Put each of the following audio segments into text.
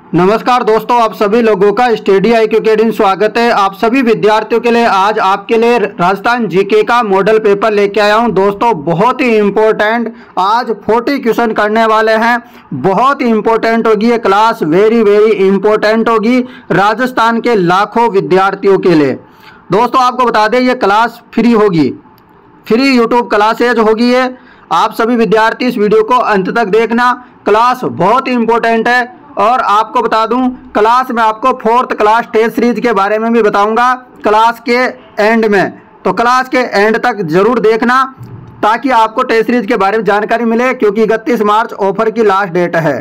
नमस्कार दोस्तों, आप सभी लोगों का स्टडी IQ अकेडमी स्वागत है। आप सभी विद्यार्थियों के लिए आज आपके लिए राजस्थान जीके का मॉडल पेपर लेके आया हूं। दोस्तों बहुत ही इम्पोर्टेंट, आज 40 क्वेश्चन करने वाले हैं। बहुत ही इम्पोर्टेंट होगी ये क्लास, वेरी इम्पोर्टेंट होगी राजस्थान के लाखों विद्यार्थियों के लिए। दोस्तों आपको बता दें ये क्लास फ्री होगी, फ्री यूट्यूब क्लासेज होगी ये। आप सभी विद्यार्थी इस वीडियो को अंत तक देखना, क्लास बहुत ही इम्पोर्टेंट है। और आपको बता दूं क्लास में आपको 4th क्लास टेस्ट सीरीज के बारे में भी बताऊंगा क्लास के एंड में, तो क्लास के एंड तक जरूर देखना ताकि आपको टेस्ट सीरीज के बारे में जानकारी मिले, क्योंकि 31 मार्च ऑफर की लास्ट डेट है।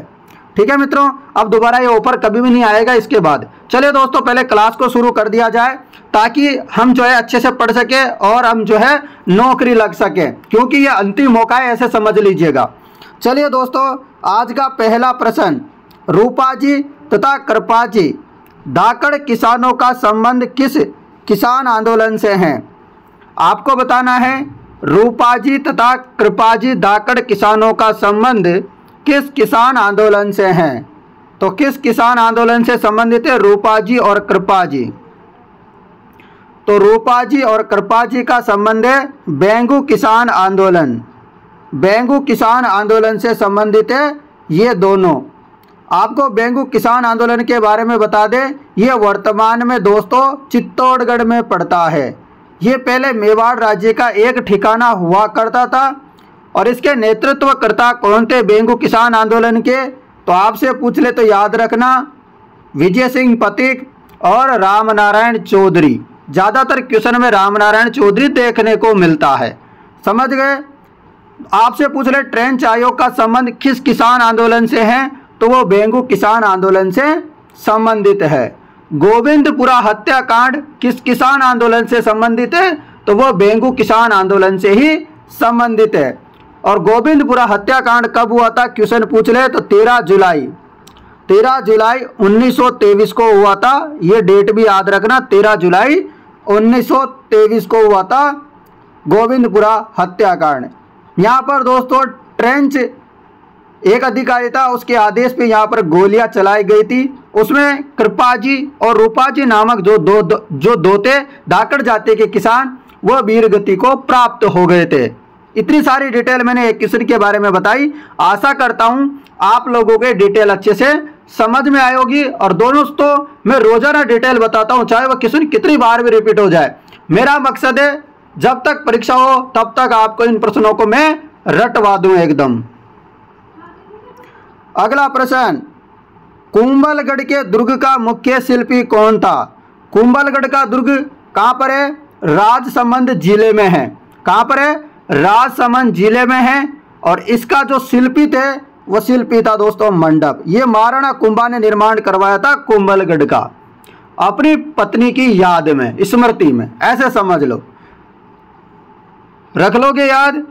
ठीक है मित्रों, अब दोबारा ये ऑफर कभी भी नहीं आएगा इसके बाद। चलिए दोस्तों पहले क्लास को शुरू कर दिया जाए ताकि हम जो है अच्छे से पढ़ सके और हम जो है नौकरी लग सके, क्योंकि ये अंतिम मौका है, ऐसे समझ लीजिएगा। चलिए दोस्तों आज का पहला प्रश्न, रूपाजी तथा कृपाजी धाकड़ किसानों का संबंध किस किसान आंदोलन से है? आपको बताना है रूपाजी तथा कृपाजी धाकड़ किसानों का संबंध किस किसान आंदोलन से है। तो किस किसान आंदोलन से संबंधित है रूपाजी और कृपाजी? तो रूपाजी और कृपाजी का संबंध है बेंगू किसान आंदोलन, बेंगू किसान आंदोलन से संबंधित है ये दोनों। आपको बेंगू किसान आंदोलन के बारे में बता दें, ये वर्तमान में दोस्तों चित्तौड़गढ़ में पड़ता है। ये पहले मेवाड़ राज्य का एक ठिकाना हुआ करता था। और इसके नेतृत्वकर्ता कौन थे बेंगू किसान आंदोलन के? तो आपसे पूछ ले तो याद रखना विजय सिंह पथिक और रामनारायण चौधरी। ज़्यादातर क्वेश्चन में रामनारायण चौधरी देखने को मिलता है, समझ गए। आपसे पूछ ले ट्रेंच आयोग का संबंध किस किसान आंदोलन से है? तो वो बेंगू किसान आंदोलन से संबंधित है। गोविंदपुरा हत्याकांड किस किसान आंदोलन से संबंधित है? तो वो बेंगू किसान आंदोलन से ही संबंधित है। और गोविंदपुरा हत्याकांड कब हुआ था क्वेश्चन पूछ ले तो 13 जुलाई 1923 को हुआ था। ये डेट भी याद रखना, 13 जुलाई 1923 को हुआ था गोविंदपुरा हत्याकांड। यहाँ पर दोस्तों ट्रेंच एक अधिकारी था, उसके आदेश पे यहाँ पर गोलियां चलाई गई थी। उसमें कृपाजी और रूपाजी नामक जो दो थे धाकड़ जाति के किसान, वो वीर गति को प्राप्त हो गए थे। इतनी सारी डिटेल मैंने एक क्वेश्चन के बारे में बताई। आशा करता हूँ आप लोगों के डिटेल अच्छे से समझ में आएगी। और दोस्तों मैं रोजाना डिटेल बताता हूँ, चाहे वह क्वेश्चन कितनी बार भी रिपीट हो जाए। मेरा मकसद है जब तक परीक्षा हो तब तक आपको इन प्रश्नों को मैं रटवा दूं एकदम। अगला प्रश्न, कुंभलगढ़ के दुर्ग का मुख्य शिल्पी कौन था? कुंभलगढ़ का दुर्ग कहाँ पर है? राजसमंद जिले में है। कहाँ पर है? राजसमंद जिले में है। और इसका जो शिल्पी थे वो शिल्पी था दोस्तों मंडप। ये महाराणा कुंभा ने निर्माण करवाया था कुंभलगढ़ का, अपनी पत्नी की याद में, स्मृति में, ऐसे समझ लो, रख लोगे याद।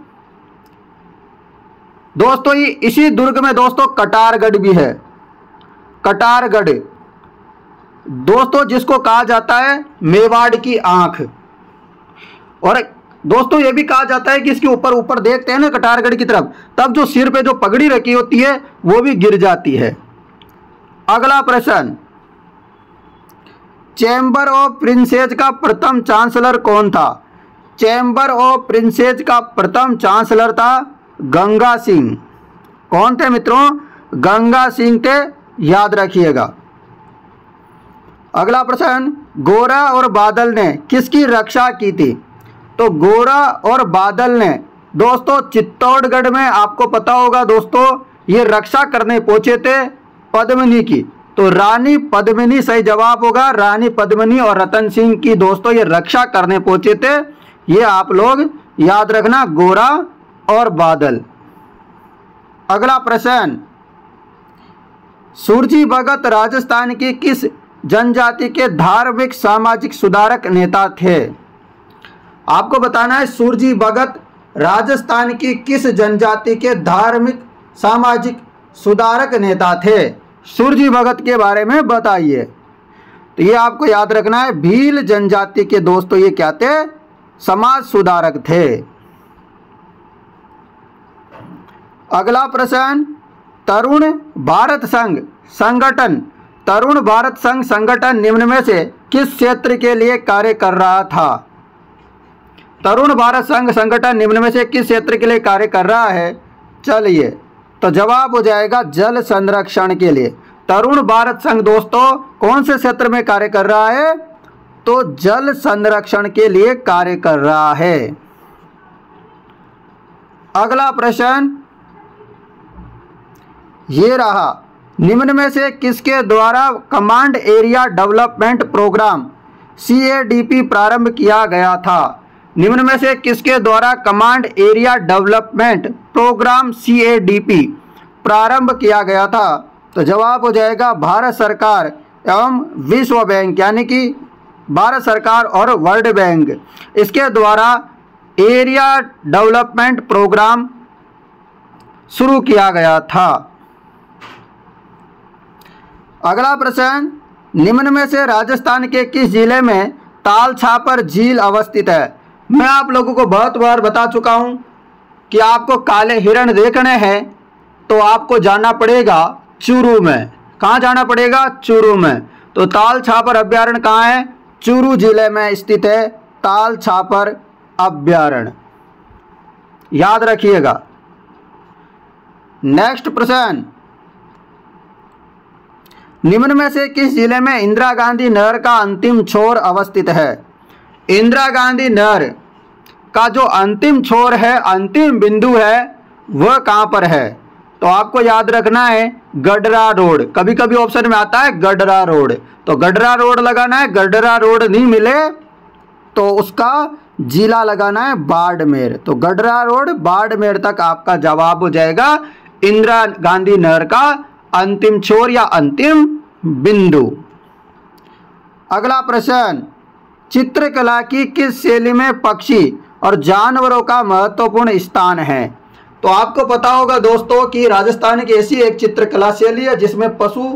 दोस्तों इसी दुर्ग में दोस्तों कटारगढ़ भी है। कटारगढ़ दोस्तों जिसको कहा जाता है मेवाड़ की आंख। और दोस्तों ये भी कहा जाता है कि इसके ऊपर देखते हैं ना कटारगढ़ की तरफ, तब जो सिर पे जो पगड़ी रखी होती है वो भी गिर जाती है। अगला प्रश्न, चैम्बर ऑफ प्रिंसेस का प्रथम चांसलर कौन था? चैम्बर ऑफ प्रिंसेस का प्रथम चांसलर था गंगा सिंह। कौन थे मित्रों? गंगा सिंह थे, याद रखिएगा। अगला प्रश्न, गोरा और बादल ने किसकी रक्षा की थी? तो गोरा और बादल ने दोस्तों चित्तौड़गढ़ में, आपको पता होगा दोस्तों, ये रक्षा करने पहुंचे थे पद्मिनी की। तो रानी पद्मिनी सही जवाब होगा। रानी पद्मिनी और रतन सिंह की दोस्तों ये रक्षा करने पहुंचे थे। ये आप लोग याद रखना, गोरा और बादल। अगला प्रश्न, सूरजी भगत राजस्थान की किस जनजाति के धार्मिक सामाजिक सुधारक नेता थे? आपको बताना है सूरजी भगत राजस्थान की किस जनजाति के धार्मिक सामाजिक सुधारक नेता थे? सूरजी भगत के बारे में बताइए। तो ये आपको याद रखना है, भील जनजाति के दोस्तों ये क्या थे? समाज सुधारक थे। अगला प्रश्न, तरुण भारत संघ संगठन तरुण भारत संघ संगठन निम्न में से किस क्षेत्र के लिए कार्य कर रहा था? तरुण भारत संघ संगठन निम्न में से किस क्षेत्र के लिए कार्य कर रहा है? चलिए, तो जवाब हो जाएगा जल संरक्षण के लिए। तरुण भारत संघ दोस्तों कौन से क्षेत्र में कार्य कर रहा है? तो जल संरक्षण के लिए कार्य कर रहा है। अगला प्रश्न ये रहा, निम्न में से किसके द्वारा command area development programme CADP प्रारंभ किया गया था? निम्न में से किसके द्वारा command area development programme CADP प्रारंभ किया गया था? तो जवाब हो जाएगा भारत सरकार एवं विश्व बैंक, यानी कि भारत सरकार और वर्ल्ड बैंक, इसके द्वारा एरिया डेवलपमेंट प्रोग्राम शुरू किया गया था। अगला प्रश्न, निम्न में से राजस्थान के किस जिले में ताल छापर झील अवस्थित है? मैं आप लोगों को बहुत बार बता चुका हूं कि आपको काले हिरण देखने हैं तो आपको जाना पड़ेगा चूरू में। कहाँ जाना पड़ेगा? चूरू में। तो ताल छापर अभ्यारण्य कहाँ है? चूरू जिले में स्थित है ताल छापर अभ्यारण्य, याद रखिएगा। नेक्स्ट प्रश्न, निम्न में से किस जिले में इंदिरा गांधी नहर का अंतिम छोर अवस्थित है? इंदिरा गांधी नहर का जो अंतिम छोर है, अंतिम बिंदु है, वह कहाँ पर है? तो आपको याद रखना है गडरा रोड। कभी कभी ऑप्शन में आता है गडरा रोड, तो गडरा रोड लगाना है। गडरा रोड नहीं मिले तो उसका जिला लगाना है बाड़मेर। तो गडरा रोड बाड़मेर तक आपका जवाब हो जाएगा इंदिरा गांधी नहर का अंतिम छोर या अंतिम बिंदु। अगला प्रश्न, चित्रकला की किस शैली में पक्षी और जानवरों का महत्वपूर्ण स्थान है? तो आपको पता होगा दोस्तों कि राजस्थान की ऐसी एक चित्रकला शैली है जिसमें पशु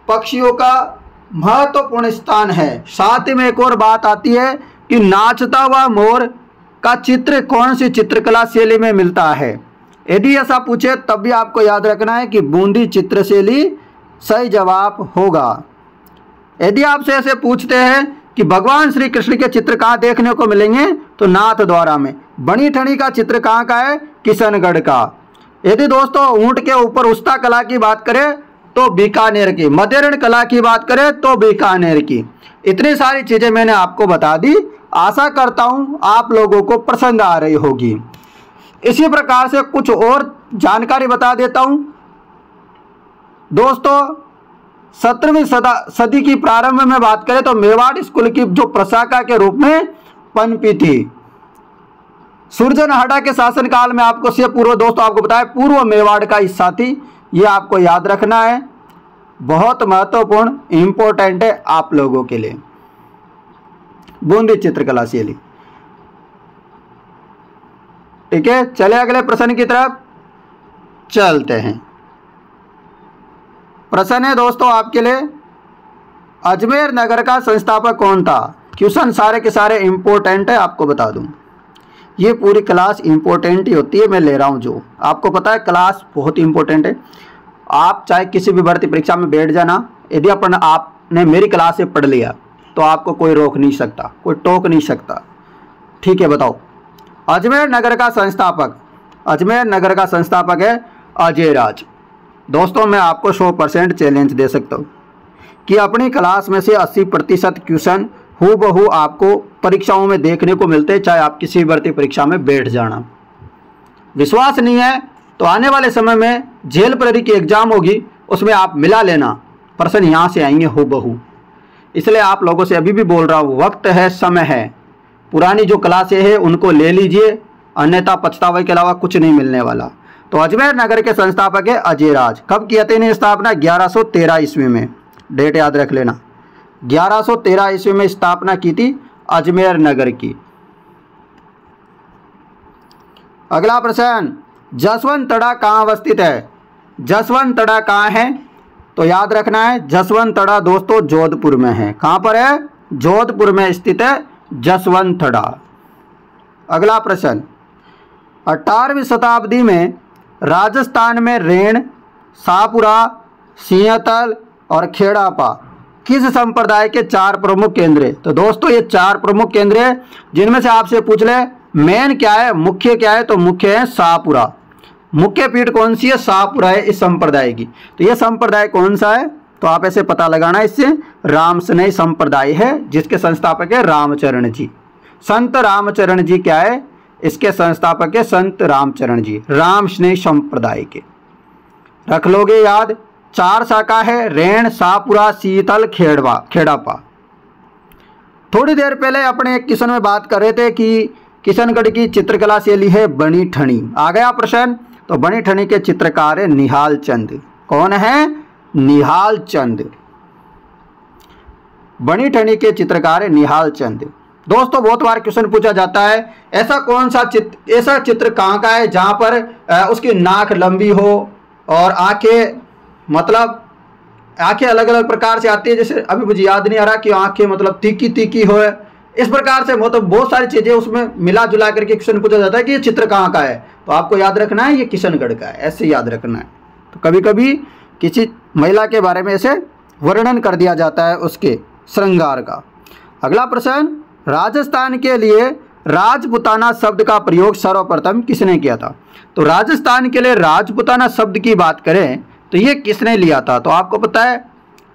पक्षियों का महत्वपूर्ण स्थान है। साथ ही में एक और बात आती है कि नाचता हुआ मोर का चित्र कौन सी चित्रकला शैली में मिलता है? यदि ऐसा पूछे तब भी आपको याद रखना है कि बूंदी चित्र शैली सही जवाब होगा। यदि आपसे ऐसे पूछते हैं कि भगवान श्री कृष्ण के चित्र कहाँ देखने को मिलेंगे, तो नाथ द्वारा में। बनी ठनी का चित्र कहाँ का है? किशनगढ़ का। यदि दोस्तों ऊंट के ऊपर उस्ता कला की बात करें तो बीकानेर की, मध्यरण कला की बात करें तो बीकानेर की। इतनी सारी चीजें मैंने आपको बता दी। आशा करता हूं आप लोगों को पसंद आ रही होगी। इसी प्रकार से कुछ और जानकारी बता देता हूं दोस्तों। 17वीं सदी की प्रारंभ में बात करें तो मेवाड़ स्कूल की जो प्रशाखा के रूप में पनपी थी। सुरजनहाड़ा के शासनकाल में आपको से पूर्व दोस्तों आपको बताया पूर्व मेवाड़ का हिस्सा थी। ये आपको याद रखना है, बहुत महत्वपूर्ण इंपॉर्टेंट है आप लोगों के लिए। बूंदी चित्रकला शैली, ठीक है। चले अगले प्रश्न की तरफ चलते हैं। प्रश्न है दोस्तों आपके लिए, अजमेर नगर का संस्थापक कौन था? क्वेश्चन सारे के सारे इंपॉर्टेंट है, आपको बता दूं। ये पूरी क्लास इंपॉर्टेंट ही होती है, मैं ले रहा हूं जो आपको पता है। क्लास बहुत इंपॉर्टेंट है। आप चाहे किसी भी भर्ती परीक्षा में बैठ जाना, यदि आपने मेरी क्लास से पढ़ लिया तो आपको कोई रोक नहीं सकता, कोई टोक नहीं सकता, ठीक है। बताओ, अजमेर नगर का संस्थापक, अजमेर नगर का संस्थापक है अजयराज। दोस्तों मैं आपको 100% चैलेंज दे सकता हूँ कि अपनी क्लास में से 80% क्वेश्चन हूबहू आपको परीक्षाओं में देखने को मिलते हैं, चाहे आप किसी भर्ती परीक्षा में बैठ जाना। विश्वास नहीं है तो आने वाले समय में जेल प्रहरी की एग्जाम होगी, उसमें आप मिला लेना, प्रश्न यहाँ से आएंगे हूबहू। इसलिए आप लोगों से अभी भी बोल रहा हूँ, वक्त है, समय है। पुरानी जो क्लासें हैं उनको ले लीजिए, अन्यथा पछतावे के अलावा कुछ नहीं मिलने वाला। तो अजमेर नगर के संस्थापक है अजयराज। कब किया था इन्हें स्थापना? 1113 ईस्वी में। डेट याद रख लेना, 1113 ईस्वी में स्थापना की थी अजमेर नगर की। अगला प्रश्न, जसवंतड़ा कहाँ अवस्थित है? जसवंतड़ा कहाँ है? तो याद रखना है जसवंतड़ा दोस्तों जोधपुर में है। कहाँ पर है? जोधपुर में स्थित है जसवंतड़ा। अगला प्रश्न, 18वीं शताब्दी में राजस्थान में रेण, शाहपुरा, सिंहतल और खेड़ापा किस संप्रदाय के 4 प्रमुख केंद्र है? तो दोस्तों ये 4 प्रमुख केंद्र है, जिनमें से आपसे पूछ ले मेन क्या है, मुख्य क्या है, तो मुख्य है शाहपुरा। मुख्य पीठ कौन सी है? शाहपुरा है इस संप्रदाय की। तो ये संप्रदाय कौन सा है? तो आप ऐसे पता लगाना, इससे रामशनई संप्रदाय है, जिसके संस्थापक है रामचरण जी। संत रामचरण जी क्या है? इसके संस्थापक है संत रामचरण जी, रामशनई संप्रदाय के। रख लोगे याद। 4 शाखा है, रेण, शाहपुरा, शीतल, खेड़ापा। थोड़ी देर पहले अपने एक क्वेश्चन में बात कर रहे थे कि किशनगढ़ की चित्रकला शैली है बनी ठनी। आ गया प्रश्न। तो बनी ठनी के चित्रकार है निहाल चंद। कौन है? निहाल चंद। बनी ठनी के चित्रकार है निहाल चंद। दोस्तों बहुत बार क्वेश्चन पूछा जाता है, ऐसा कौन सा चित्र कहाँ का है जहाँ पर उसकी नाक लंबी हो और आंखें, मतलब आंखें अलग अलग प्रकार से आती है। जैसे अभी मुझे याद नहीं आ रहा कि आंखें मतलब तीखी तीखी हो, इस प्रकार से मतलब बहुत सारी चीजें उसमें मिला जुला करके क्वेश्चन पूछा जाता है कि ये चित्र कहाँ का है। तो आपको याद रखना है ये किशनगढ़ का है, ऐसे याद रखना है। तो कभी कभी किसी महिला के बारे में ऐसे वर्णन कर दिया जाता है उसके श्रृंगार का। अगला प्रश्न, राजस्थान के लिए राजपुताना शब्द का प्रयोग सर्वप्रथम किसने किया था? तो राजस्थान के लिए राजपुताना शब्द की बात करें तो ये किसने लिया था? तो आपको पता है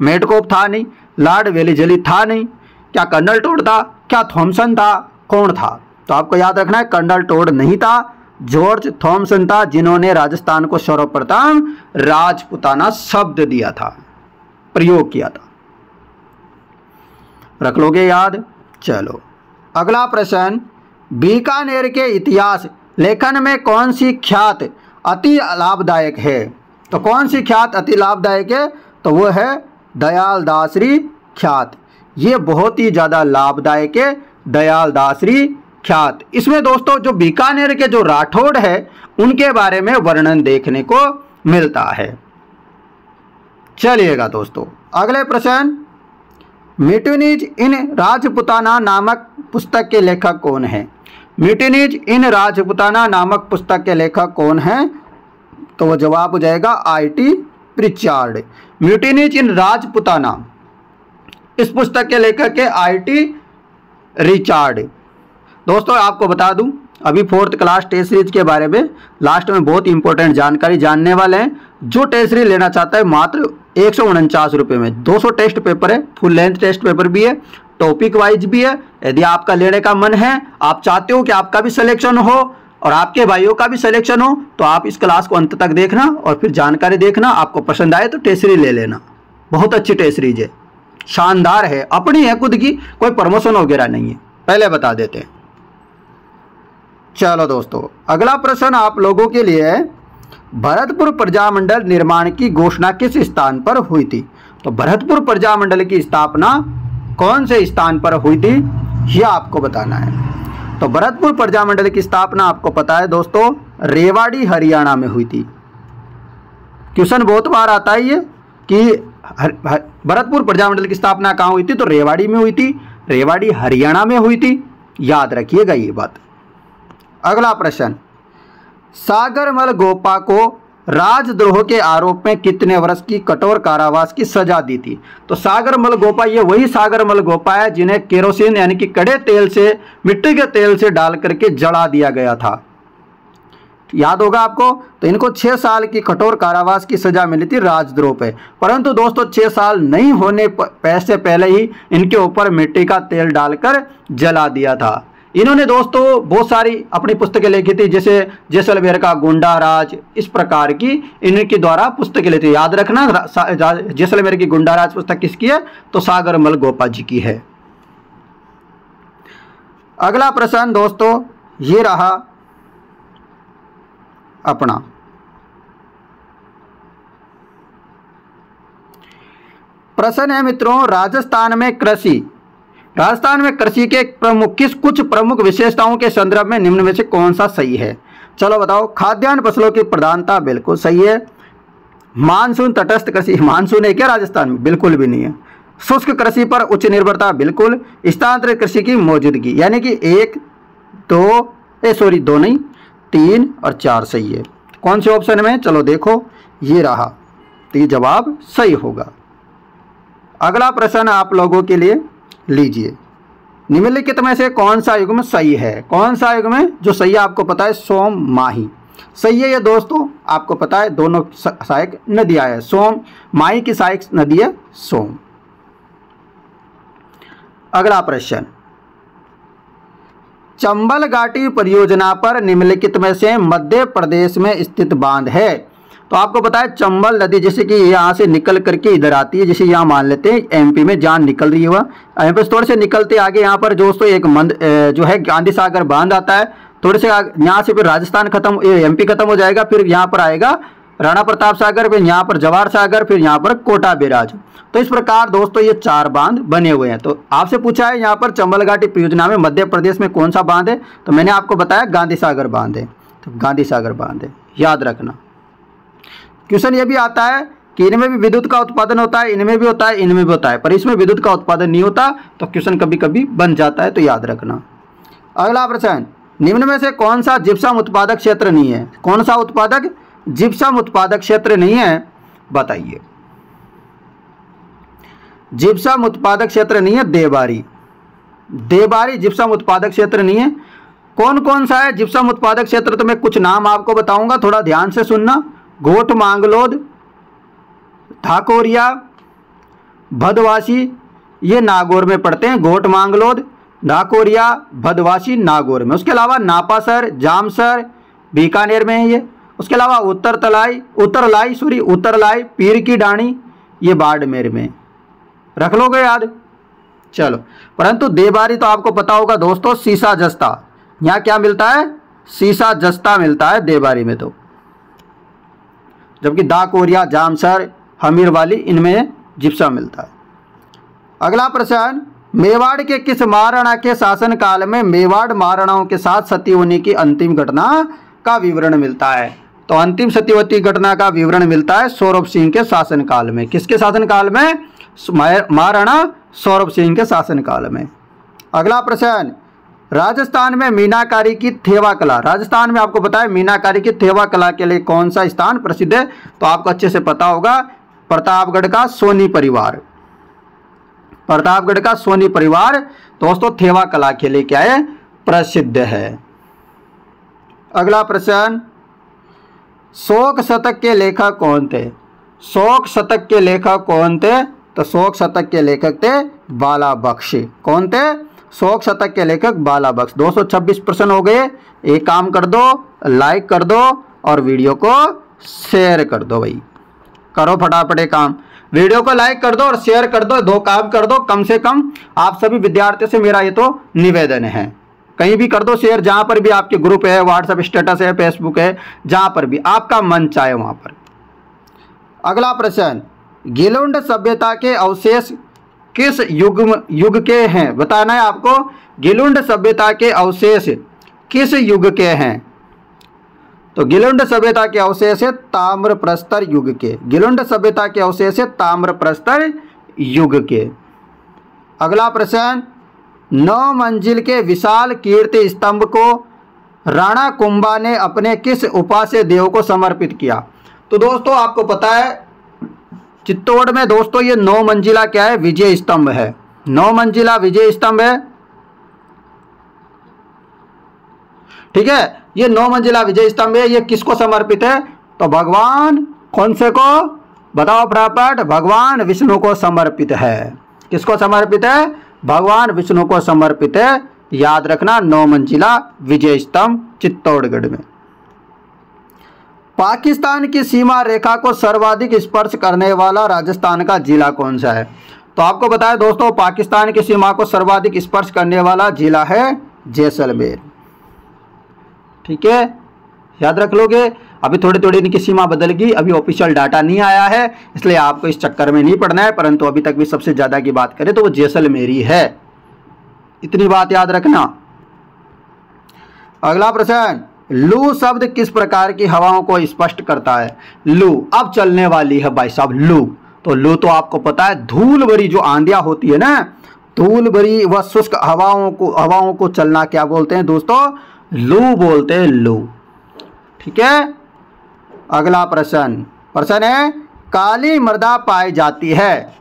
मेडकोप था नहीं, लॉर्ड वेलीजली था नहीं, क्या कर्नल टोड था, क्या थॉमसन था, कौन था? तो आपको याद रखना है कर्नल टोड नहीं था, जॉर्ज थॉमसन था, जिन्होंने राजस्थान को सर्वप्रथम राजपुताना शब्द दिया था, प्रयोग किया था। रख लोगे याद। चलो अगला प्रश्न, बीकानेर के इतिहास लेखन में कौन सी ख्यात अति लाभदायक है? तो कौन सी ख्यात अति लाभदायक है? तो वो है दयाल दासरी ख्यात। ये बहुत ही ज़्यादा लाभदायक है, दयाल दासरी ख्यात। इसमें दोस्तों जो बीकानेर के जो राठौड़ है उनके बारे में वर्णन देखने को मिलता है। चलिएगा दोस्तों अगले प्रश्न, म्यूटिनीज इन राजपुताना नामक पुस्तक के लेखक कौन है? म्यूटिनीज इन राजपुताना नामक पुस्तक के लेखक कौन है? तो वो जवाब हो जाएगा I.T. प्रिचार्ड। म्यूटिनीज इन राजपुताना इस पुस्तक के लेखक है I.T. रिचार्ड। दोस्तों आपको बता दूं, अभी 4th क्लास टेस्ट सीरीज के बारे में लास्ट में बहुत इंपॉर्टेंट जानकारी जानने वाले हैं। जो टेस्ट सीरीज लेना चाहता है मात्र 149 रुपये में 200 टेस्ट पेपर है, फुल लेंथ टेस्ट पेपर भी है, टॉपिक वाइज भी है। यदि आपका लेने का मन है, आप चाहते हो कि आपका भी सिलेक्शन हो और आपके भाइयों का भी सिलेक्शन हो, तो आप इस क्लास को अंत तक देखना और फिर जानकारी देखना। आपको पसंद आए तो टेस्ट सीरीज ले लेना, बहुत अच्छी टेस्ट सीरीज है, शानदार है, अपनी है खुद की, कोई प्रमोशन वगैरह नहीं है, पहले बता देते हैं। चलो दोस्तों अगला प्रश्न आप लोगों के लिए है, भरतपुर प्रजामंडल निर्माण की घोषणा किस स्थान पर हुई थी? तो भरतपुर प्रजामंडल की स्थापना कौन से स्थान पर हुई थी, यह आपको बताना है। तो भरतपुर प्रजामंडल की स्थापना आपको पता है दोस्तों, रेवाड़ी हरियाणा में हुई थी। क्वेश्चन बहुत बार आता है ये कि भरतपुर प्रजामंडल की स्थापना कहाँ हुई थी? तो रेवाड़ी में हुई थी, रेवाड़ी हरियाणा में हुई थी, याद रखिएगा ये बात। अगला प्रश्न, सागरमल गोपा को राजद्रोह के आरोप में कितने वर्ष की कठोर कारावास की सजा दी थी? तो सागरमल गोपा ये वही सागरमल गोपा है जिन्हें केरोसिन यानी कि कड़े तेल से, मिट्टी के तेल से डाल करके जला दिया गया था, याद होगा आपको। तो इनको 6 साल की कठोर कारावास की सजा मिली थी राजद्रोह पे, परंतु दोस्तों 6 साल नहीं होने से पहले ही इनके ऊपर मिट्टी का तेल डालकर जला दिया था। इन्होंने दोस्तों बहुत सारी अपनी पुस्तकें लिखी थी, जैसे जैसलमेर का गुंडा राज, इस प्रकार की इनके द्वारा पुस्तकें लिखी थी। याद रखना जैसलमेर की गुंडा राज पुस्तक किसकी है? तो सागरमल गोपा जी की है। अगला प्रश्न दोस्तों ये रहा अपना, प्रश्न है मित्रों, राजस्थान में कृषि के कुछ प्रमुख विशेषताओं के संदर्भ में निम्न में से कौन सा सही है? चलो बताओ। खाद्यान्न फसलों की प्रधानता, बिल्कुल सही है। मानसून तटस्थ कृषि, मानसून है क्या राजस्थान में? बिल्कुल भी नहीं है। शुष्क कृषि पर उच्च निर्भरता, बिल्कुल। स्थानांतरित कृषि की मौजूदगी, यानी कि 2 नहीं 3 और 4 सही है। कौन से ऑप्शन में? चलो देखो ये रहा, तो ये जवाब सही होगा। अगला प्रश्न आप लोगों के लिए लीजिए, निम्नलिखित में से कौन सा युग्म सही है? कौन सा युग्म जो सही है आपको पता है? सोम माही सही है ये दोस्तों, आपको पता है दोनों सहायक नदियां है। सोम माही की सहायक नदी है सोम। अगला प्रश्न, चंबल घाटी परियोजना पर निम्नलिखित में से मध्य प्रदेश में स्थित बांध है? तो आपको पता है चंबल नदी जैसे कि यहाँ से निकल करके इधर आती है, जैसे यहाँ मान लेते हैं एमपी में जहाँ निकल रही है वह एमपी थोड़े से निकलते आगे यहाँ पर दोस्तों एक जो है गांधी सागर बांध आता है, थोड़े से यहाँ से फिर राजस्थान खत्म, एमपी खत्म हो जाएगा, फिर यहाँ पर आएगा राणा प्रताप सागर, फिर यहाँ पर जवाहर सागर, फिर यहाँ पर कोटा बैराज। तो इस प्रकार दोस्तों ये 4 बांध बने हुए हैं। तो आपसे पूछा है यहाँ पर चंबल घाटी परियोजना में मध्य प्रदेश में कौन सा बांध है? तो मैंने आपको बताया गांधी सागर बांध है, तो गांधी सागर बांध है, याद रखना। क्वेश्चन ये भी आता है कि इनमें भी विद्युत का उत्पादन होता है, इनमें भी होता है, इनमें भी होता है, पर इसमें विद्युत का उत्पादन नहीं होता, तो क्वेश्चन कभी कभी बन जाता है, तो याद रखना। अगला प्रश्न, निम्न में से कौन सा जिप्सम उत्पादक क्षेत्र नहीं है? कौन सा उत्पादक जिप्सम उत्पादक क्षेत्र नहीं है? बताइए। जिप्सम उत्पादक क्षेत्र नहीं है देबारी, देबारी जिप्सम उत्पादक क्षेत्र नहीं है। कौन कौन सा है जिप्सम उत्पादक क्षेत्र? तो मैं कुछ नाम आपको बताऊंगा, थोड़ा ध्यान से सुनना। घोट मांगलोद, ठाकोरिया, भदवासी, ये नागौर में पड़ते हैं। घोट मांगलोद, ढाकोरिया, भदवासी नागौर में। उसके अलावा नापासर, जामसर बीकानेर में है ये। उसके अलावा उत्तरलाई, पीर की डाणी, ये बाड़मेर में। रख लोगे याद? चलो, परंतु देबारी तो आपको पता होगा दोस्तों, सीसा जस्ता, यहाँ क्या मिलता है? सीसा जस्ता मिलता है देबारी में। तो जबकि दाकोरिया, जामसर, हमीरवाली, इनमें जिप्सम मिलता है। अगला प्रश्न, मेवाड़ के किस महाराणा के शासनकाल में मेवाड़ महाराणाओं के साथ सती होने की अंतिम घटना का विवरण मिलता है? तो अंतिम सतीवती घटना का विवरण मिलता है सौरभ सिंह के शासनकाल में। किसके शासनकाल में? महाराणा सौरभ सिंह के शासनकाल में। अगला प्रश्न, राजस्थान में मीनाकारी की थेवा कला, राजस्थान में आपको पता है मीनाकारी की थेवा कला के लिए कौन सा स्थान प्रसिद्ध है? तो आपको अच्छे से पता होगा, प्रतापगढ़ का सोनी परिवार। प्रतापगढ़ का सोनी परिवार दोस्तों थेवा कला के लिए क्या है? प्रसिद्ध है। अगला प्रश्न, शोक शतक के लेखक कौन थे? शोक शतक के लेखक कौन थे? तो शोक शतक के लेखक थे बाला बख्श। कौन थे? शोक शतक के लेखक बाला बख्श। 226 प्रश्न हो गए। एक काम कर दो, लाइक कर दो और वीडियो को शेयर कर दो। भाई करो फटाफट काम, वीडियो को लाइक कर दो और शेयर कर दो, 2 काम कर दो कम से कम। आप सभी विद्यार्थियों से मेरा ये तो निवेदन है, कहीं भी कर दो शेयर, जहां पर भी आपके ग्रुप है, व्हाट्सएप स्टेटस है, फेसबुक है, जहां पर भी आपका मन चाहे वहां पर। अगला प्रश्न, गिलुंड सभ्यता के अवशेष किस युग के हैं? बताना है आपको। गिलुंड सभ्यता के अवशेष किस युग के हैं? तो गिलुंड सभ्यता के अवशेष है ताम्रप्रस्तर युग के। गिलुंड सभ्यता के अवशेष है ताम्रप्रस्तर युग के। अगला प्रश्न, 9 मंजिल के विशाल कीर्ति स्तंभ को राणा कुंभा ने अपने किस उपास्य देव को समर्पित किया? तो दोस्तों आपको पता है चित्तौड़ में दोस्तों ये 9 मंजिला क्या है? विजय स्तंभ है। 9 मंजिला विजय स्तंभ है, ठीक है। ये 9 मंजिला विजय स्तंभ है, ये किसको समर्पित है? तो भगवान कौन से को? बताओ फटाफट। भगवान विष्णु को समर्पित है। किसको समर्पित है? भगवान विष्णु को समर्पित है। याद रखना, 9 मंजिला विजय स्तंभ चित्तौड़गढ़ में। पाकिस्तान की सीमा रेखा को सर्वाधिक स्पर्श करने वाला राजस्थान का जिला कौन सा है? तो आपको बताया दोस्तों, पाकिस्तान की सीमा को सर्वाधिक स्पर्श करने वाला जिला है जैसलमेर, ठीक है, याद रख लोगे। अभी थोड़ी थोड़ी इनकी सीमा बदल गई, अभी ऑफिशियल डाटा नहीं आया है, इसलिए आपको इस चक्कर में नहीं पड़ना है, परंतु अभी तक भी सबसे ज़्यादा की बात करें तो वो जैसलमेरी है, इतनी बात याद रखना। अगला प्रश्न, लू शब्द किस प्रकार की हवाओं को स्पष्ट करता है? लू अब चलने वाली है भाई साहब लू। तो लू तो आपको पता है धूल भरी जो आंधियां होती है ना, धूल भरी व शुष्क हवाओं को चलना क्या बोलते हैं दोस्तों? लू बोलते हैं, लू, ठीक है। अगला प्रश्न है, काली मृदा पाई जाती है।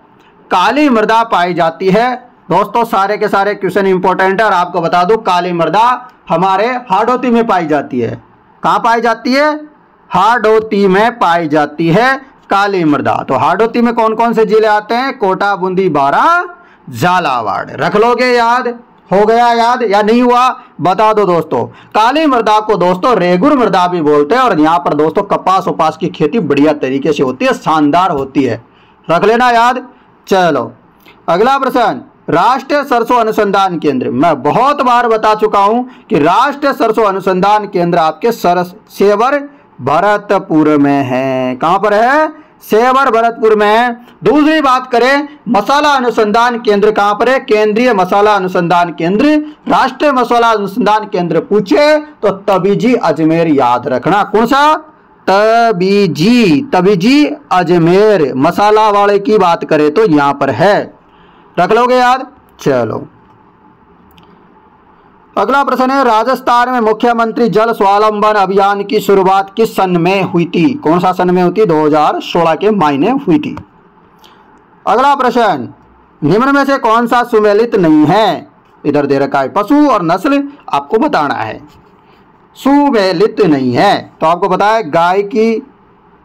काली मृदा पाई जाती है? दोस्तों सारे के सारे क्वेश्चन इंपॉर्टेंट है और आपको बता दूं काली मृदा हमारे हाड़ौती में पाई जाती है। कहाँ पाई जाती है? हाड़ौती में पाई जाती है काली मृदा। तो हाड़ौती में कौन कौन से जिले आते हैं? कोटा, बूंदी, बारां, झालावाड़। रख लोगे याद? हो गया याद या नहीं हुआ? बता दो दोस्तों। काली मृदा को दोस्तों रेगुर मृदा भी बोलते हैं और यहाँ पर दोस्तों कपास उपास की खेती बढ़िया तरीके से होती है, शानदार होती है। रख लेना याद। चलो अगला प्रश्न, राष्ट्रीय सरसों अनुसंधान केंद्र। मैं बहुत बार बता चुका हूं कि राष्ट्रीय सरसों अनुसंधान केंद्र आपके सेवर भरतपुर में है। कहां पर है? सेवर भरतपुर में है। दूसरी बात करें मसाला अनुसंधान केंद्र कहां पर है? केंद्रीय मसाला अनुसंधान केंद्र, राष्ट्रीय मसाला अनुसंधान केंद्र पूछे तो तबीजी अजमेर याद रखना। कौन सा? तबीजी अजमेर। मसाला वाले की बात करें तो यहां पर है। रख लोगे याद। चलो अगला प्रश्न है, राजस्थान में मुख्यमंत्री जल स्वावलंबन अभियान की शुरुआत किस सन में हुई थी? कौन सा सन में हुई थी? 2016 के महीने हुई थी। अगला प्रश्न, निम्न में से कौन सा सुमेलित नहीं है? इधर दे रखा है पशु और नस्ल, आपको बताना है। सुमेलित नहीं है तो आपको पता है गाय की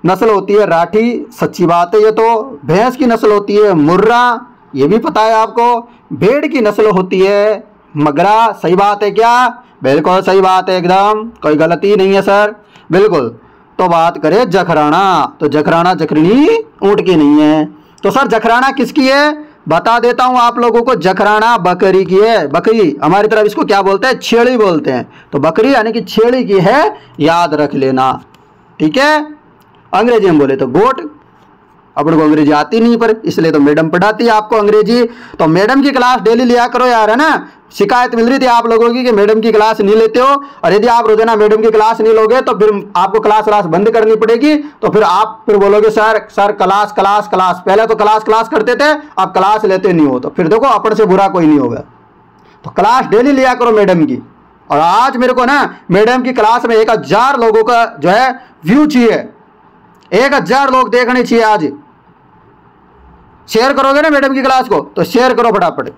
नस्ल होती है राठी, सच्ची बात है ये तो। भैंस की नस्ल होती है मुर्रा, ये भी पता है आपको। भेड़ की नस्ल होती है मगरा, सही बात है क्या? बिल्कुल सही बात है, एकदम कोई गलती नहीं है सर, बिल्कुल। तो बात करें जखराना, तो जखराना जखरनी ऊंट की नहीं है। तो सर जखराना किसकी है? बता देता हूं आप लोगों को, जखराना बकरी की है। बकरी हमारी तरफ इसको क्या बोलते हैं? छेड़ी बोलते हैं। तो बकरी यानी कि छेड़ी की है, याद रख लेना, ठीक है। अंग्रेजी में बोले तो गोट। अपन को अंग्रेजी आती नहीं पर इसलिए तो मैडम पढ़ाती है आपको अंग्रेजी। तो मैडम की क्लास डेली लिया करो यार, है ना। शिकायत मिल रही थी आप लोगों की कि मैडम की क्लास नहीं लेते हो, और यदि आप रोजाना मैडम की क्लास नहीं लोगे तो फिर आपको क्लास बंद करनी पड़ेगी। तो फिर आप फिर बोलोगे सर क्लास क्लास क्लास। पहले तो क्लास करते थे, अब क्लास लेते नहीं हो, तो फिर देखो अपन से बुरा कोई नहीं होगा। तो क्लास डेली लिया करो मैडम की। और आज मेरे को ना मैडम की क्लास में 1000 लोगों का जो है व्यू चाहिए, 1000 लोग देखने चाहिए आज। शेयर करोगे ना मैडम की क्लास को, तो शेयर करो फटाफट।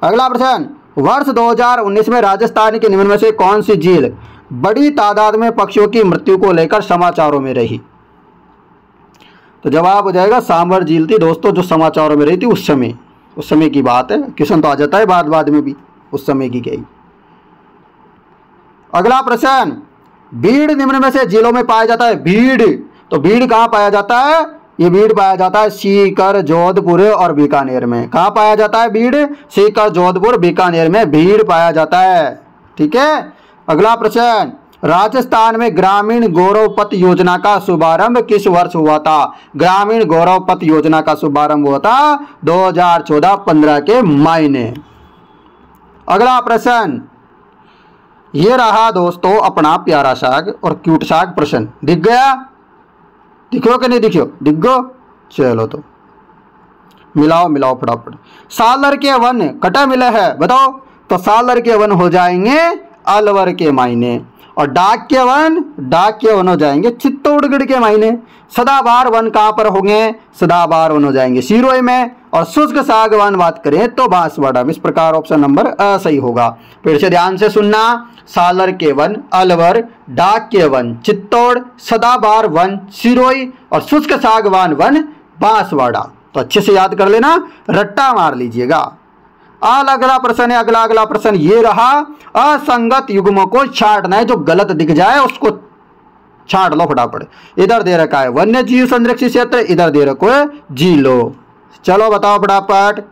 अगला प्रश्न, वर्ष 2019 में राजस्थान के निम्न में से कौन सी झील बड़ी तादाद में पक्षियों की मृत्यु को लेकर समाचारों में रही? तो जवाब हो जाएगा सांभर झील थी दोस्तों, जो समाचारों में रही थी उस समय की बात है। क्वेश्चन तो आ जाता है बाद में भी, उस समय की गई। अगला प्रश्न, भीड़ निम्न में से जिलों में पाया जाता है? भीड़, तो भीड़ कहां पाया जाता है? ये भीड़ पाया जाता है सीकर, जोधपुर और बीकानेर में। कहां पाया जाता है भीड़? सीकर, जोधपुर, बीकानेर में भीड़ पाया जाता है, ठीक है। अगला प्रश्न, राजस्थान में ग्रामीण गौरव पथ योजना का शुभारंभ किस वर्ष हुआ था? ग्रामीण गौरव पथ योजना का शुभारंभ हुआ था 2014-15 के महीने। अगला प्रश्न, ये रहा दोस्तों अपना प्यारा साग और क्यूट साग प्रश्न। दिख गया? दिखो कि नहीं दिखो? दिख गो। चलो तो मिलाओ फटाफट। सालर के वन कटा मिला है, बताओ। तो सालर के वन हो जाएंगे अलवर के मायने, और डाक के वन हो जाएंगे चित्तौड़गढ़ के मायने। सदाबहार वन कहाँ पर होंगे? सदाबहार वन हो जाएंगे सिरोही में। और शुष्क सागवान बात करें तो बांसवाड़ा में। इस प्रकार ऑप्शन नंबर अ सही होगा। फिर से ध्यान से सुनना, सालर के वन अलवर, डाक के वन चित्तौड़, सदाबहार वन सिरोही और शुष्क सागवान वन बांसवाड़ा। तो अच्छे से याद कर लेना, रट्टा मार लीजिएगा। अगला प्रश्न है, अगला प्रश्न ये रहा, असंगत युग्मों को छांटना है, जो गलत दिख जाए उसको छांट लो फटाफट। इधर दे रखा है वन्य जीव संरक्षित क्षेत्र, इधर दे रखो है झीलों। चलो बताओ फटाफट,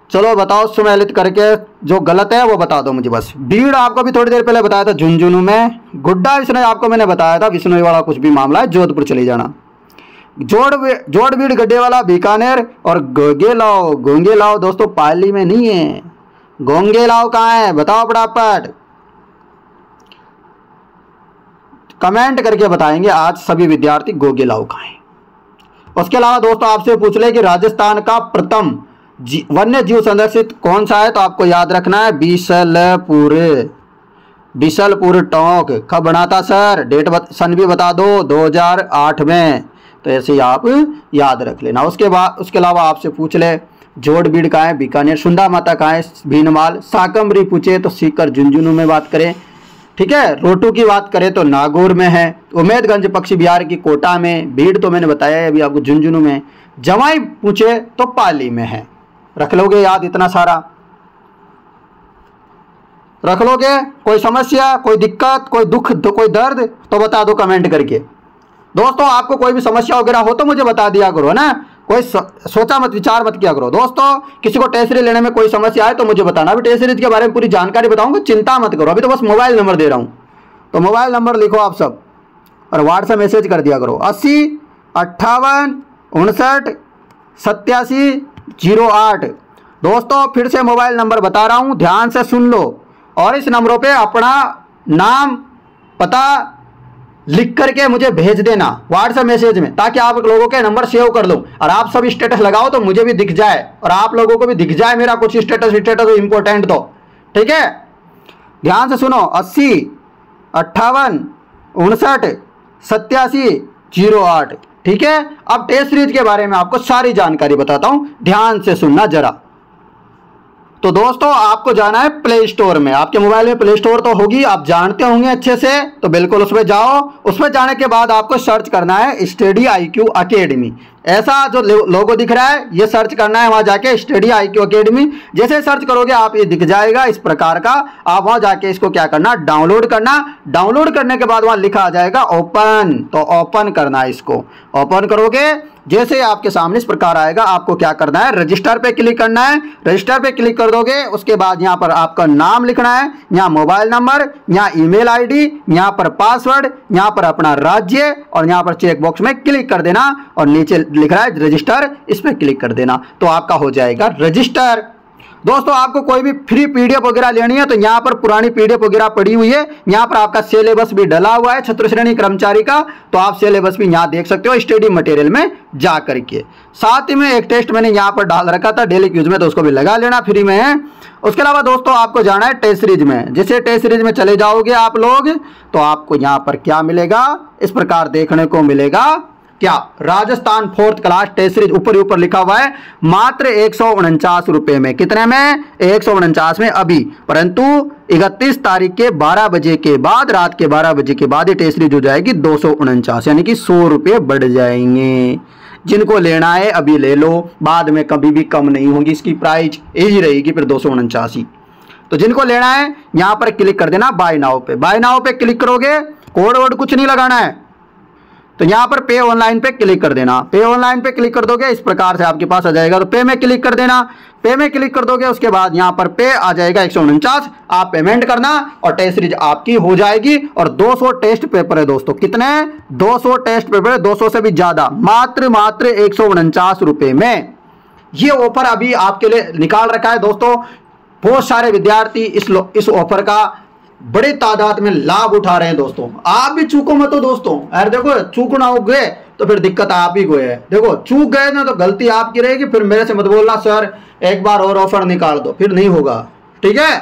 चलो बताओ सुमेलित करके, जो गलत है वो बता दो मुझे बस। भीड़ आपको भी थोड़ी देर पहले बताया था झुंझुनू में। गुड्डा विष्णु आपको मैंने बताया था, विष्णु वाला कुछ भी मामला है जोधपुर चले जाना। जोड़बीड़ गड्ढे वाला बीकानेर, और गोंगे लाओ दोस्तों पाली में नहीं है। गोंगे लाओ कहाँ है बताओ फटाफट, कमेंट करके बताएंगे आज सभी विद्यार्थी गोंगे लाओ कहाँ है। उसके अलावा दोस्तों आपसे पूछ ले कि राजस्थान का प्रथम वन्य जीव संरक्षित कौन सा है, तो आपको याद रखना है बिसलपुर टोंक। कब बना था सर? डेट सन भी बता दो। 2008 में तो ऐसे ही आप याद रख लेना। उसके अलावा आपसे पूछ ले जोड़ बीड़ कहाँ है, बीकानेर, सुंदा माता कहाँ है, भीनमाल, साकम्बरी पूछे तो सीकर झुंझुनू में बात करें, ठीक है। रोटू की बात करें तो नागौर में है, उमेदगंज पक्षी बिहार की कोटा में, भीड़ तो मैंने बताया है अभी आपको झुंझुनू में, जवाई पूछे तो पाली में है। रख लोगे याद इतना सारा, रख लोगे। कोई समस्या, कोई दिक्कत, कोई दुख, कोई दर्द तो बता दो कमेंट करके। दोस्तों आपको कोई भी समस्या वगैरह हो तो मुझे बता दिया करो, है ना। कोई सोचा मत, विचार मत किया करो। दोस्तों किसी को टेस्ट सीरीज लेने में कोई समस्या आए तो मुझे बताना। अभी टेस्ट सीरीज के बारे में पूरी जानकारी बताऊंगा, चिंता मत करो। अभी तो बस मोबाइल नंबर दे रहा हूं, तो मोबाइल नंबर लिखो आप सब और व्हाट्सएप मैसेज कर दिया करो 80 58 59 87 08। दोस्तों फिर से मोबाइल नंबर बता रहा हूं, ध्यान से सुन लो और इस नंबरों पे अपना नाम पता लिख करके मुझे भेज देना व्हाट्सएप मैसेज में, ताकि आप लोगों के नंबर सेव कर लूं और आप सब स्टेटस लगाओ तो मुझे भी दिख जाए और आप लोगों को भी दिख जाए मेरा कुछ स्टेटस इंपॉर्टेंट। तो ठीक है, ध्यान से सुनो 80 58 59 87 08। ठीक है, अब टेस्ट सीरीज के बारे में आपको सारी जानकारी बताता हूं, ध्यान से सुनना जरा। तो दोस्तों आपको जाना है प्ले स्टोर में। आपके मोबाइल में प्ले स्टोर तो होगी, आप जानते होंगे अच्छे से, तो बिल्कुल उसमें जाओ। उसमें जाने के बाद आपको सर्च करना है स्टडी IQ अकेडमी। ऐसा जो लोगो दिख रहा है ये सर्च करना है, वहां जाके स्टडी IQ अकेडमी जैसे सर्च करोगे आप ये दिख जाएगा इस प्रकार का। आप वहां जाके इसको क्या करना, डाउनलोड करना। डाउनलोड करने के बाद वहां लिखा आ जाएगा ओपन, तो ओपन करना है। इसको ओपन करोगे जैसे आपके सामने इस प्रकार आएगा, आपको क्या करना है, रजिस्टर पे क्लिक करना है। रजिस्टर पे क्लिक कर दोगे, उसके बाद यहाँ पर आपका नाम लिखना है, यहाँ मोबाइल नंबर, यहाँ ईमेल ID, यहाँ पर पासवर्ड, यहाँ पर अपना राज्य और यहाँ पर चेक बॉक्स में क्लिक कर देना और नीचे लिख रहा है रजिस्टर, इस पर क्लिक कर देना तो आपका हो जाएगा रजिस्टर। दोस्तों आपको कोई भी फ्री PDF वगैरह लेनी है तो यहाँ पर पुरानी PDF वगैरह पड़ी हुई है, यहाँ पर आपका सिलेबस भी डला हुआ है छत्र श्रेणी कर्मचारी का, तो आप सिलेबस भी यहाँ देख सकते हो स्टडी मटेरियल में जा करके। साथ ही में एक टेस्ट मैंने यहाँ पर डाल रखा था डेली क्यूज में, तो उसको भी लगा लेना, फ्री में है। उसके अलावा दोस्तों आपको जाना है टेस्ट सीरीज में। जैसे टेस्ट सीरीज में चले जाओगे आप लोग तो आपको यहाँ पर क्या मिलेगा, इस प्रकार देखने को मिलेगा क्या, Rajasthan 4th class test series ऊपर लिखा हुआ है मात्र 149 रुपए में। कितने में, 149 में अभी, परंतु 31 तारीख के 12 बजे के बाद, रात के 12 बजे के बाद ये टेस्ट सीरीज हो जाएगी 249, यानी कि 100 रुपये बढ़ जाएंगे। जिनको लेना है अभी ले लो, बाद में कभी भी कम नहीं होगी, इसकी प्राइस यही रहेगी फिर 249। तो जिनको लेना है यहां पर क्लिक कर देना बाय नाउ पे। बाय नाउ पे क्लिक करोगे, कोड वर्ड कुछ नहीं लगाना है, तो यहाँ पर पे ऑनलाइन पे क्लिक कर देना। पे ऑनलाइन पे क्लिक कर दोगे इस प्रकार से आपके पास आ जाएगा, तो पे में क्लिक कर देना। पे में क्लिक कर दोगे उसके बाद यहाँ पर पे आ जाएगा 149, आप पेमेंट करना और टेस्ट सीरीज आपकी हो जाएगी। और 200 टेस्ट पेपर है दोस्तों, कितने, 200 टेस्ट पेपर है, 200 से भी ज्यादा, मात्र 149 रुपए में ये ऑफर अभी आपके लिए निकाल रखा है दोस्तों। बहुत सारे विद्यार्थी इस ऑफर का बड़े तादाद में लाभ उठा रहे हैं दोस्तों, आप भी चूको मत हो दोस्तों। यार देखो चूक ना हो गए तो फिर दिक्कत आप ही को है। देखो चूक गए ना तो गलती आपकी रहेगी, फिर मेरे से मत बोलना सर एक बार और ऑफर निकाल दो, फिर नहीं होगा। ठीक है,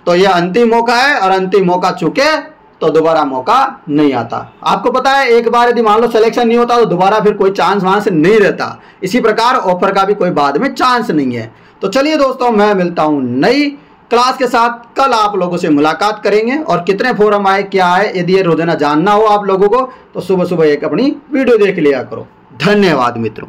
तो ये अंतिम मौका है और अंतिम मौका चूके तो दोबारा मौका नहीं आता। आपको पता है एक बार यदि मान लो सिलेक्शन नहीं होता तो दोबारा फिर कोई चांस वहां से नहीं रहता। इसी प्रकार ऑफर का भी कोई बाद में चांस नहीं है। तो चलिए दोस्तों मैं मिलता हूं नई क्लास के साथ, कल आप लोगों से मुलाकात करेंगे। और कितने फॉर्म आए क्या है यदि ये रोजाना जानना हो आप लोगों को तो सुबह सुबह एक अपनी वीडियो देख लिया करो। धन्यवाद मित्रों।